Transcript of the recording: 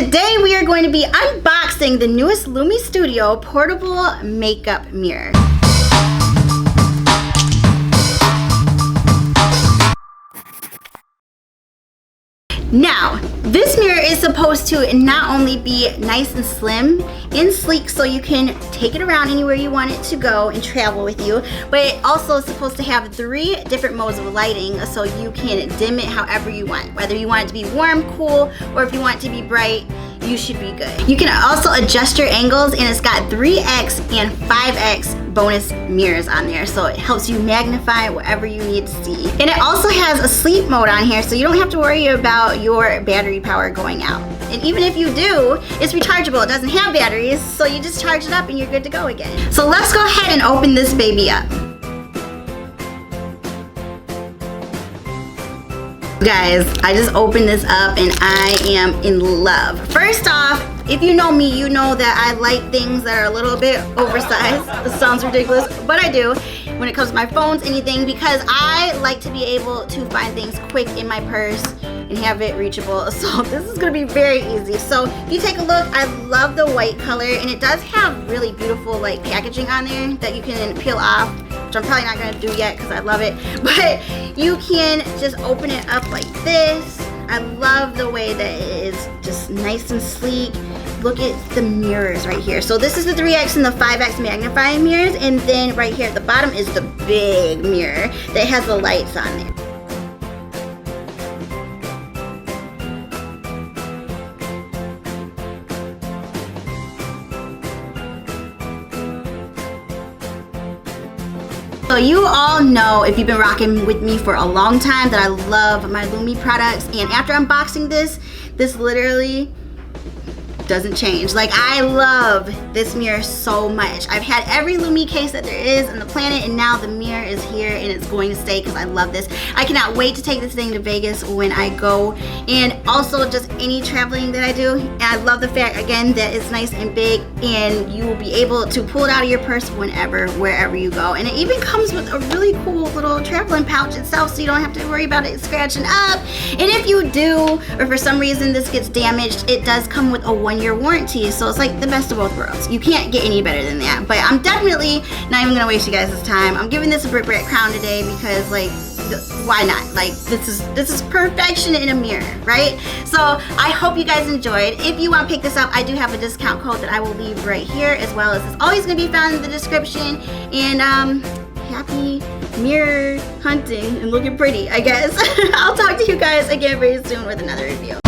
Today we are going to be unboxing the newest Lumee Studio portable makeup mirror. Now, this mirror is supposed to not only be nice and slim and sleek so you can take it around anywhere you want it to go and travel with you, but it also is supposed to have 3 different modes of lighting so you can dim it however you want. Whether you want it to be warm, cool, or if you want it to be bright, you should be good. You can also adjust your angles, and it's got 3x and 5x bonus mirrors on there, so it helps you magnify whatever you need to see. And it also has a sleep mode on here, so you don't have to worry about your battery power going out. And even if you do, it's rechargeable. It doesn't have batteries, so you just charge it up and you're good to go again. So let's go ahead and open this baby up. Guys, I just opened this up and I am in love. First off, if you know me, you know that I like things that are a little bit oversized. This sounds ridiculous, but I do when it comes to my phones, anything, because I like to be able to find things quick in my purse and have it reachable. So this is gonna be very easy. So if you take a look, I love the white color, and it does have really beautiful like packaging on there that you can peel off, which I'm probably not gonna do yet because I love it, but you can just open it up like this. I love the way that it is just nice and sleek. Look at the mirrors right here. So this is the 3x and the 5x magnifying mirrors, and then right here at the bottom is the big mirror that has the lights on there. So you all know, if you've been rocking with me for a long time, that I love my Lumee products, and after unboxing this literally doesn't change. Like, I love this mirror so much. I've had every Lumee case that there is on the planet, and now the mirror is here and it's going to stay because I love this. I cannot wait to take this thing to Vegas when I go, and also just any traveling that I do. And I love the fact, again, that it's nice and big, and you will be able to pull it out of your purse whenever, wherever you go. And it even comes with a really cool little traveling pouch itself, so you don't have to worry about it scratching up. And if you do, or for some reason this gets damaged, it does come with a 1-year warranty, so it's like the best of both worlds. You can't get any better than that. But I'm definitely not even gonna waste you guys' time. I'm giving this a Brit Brat crown today because, like, why not? Like, this is perfection in a mirror, right? So I hope you guys enjoyed. If you want to pick this up, I do have a discount code that I will leave right here, as well as it's always gonna be found in the description. And happy mirror hunting and looking pretty, I guess. I'll talk to you guys again very soon with another review.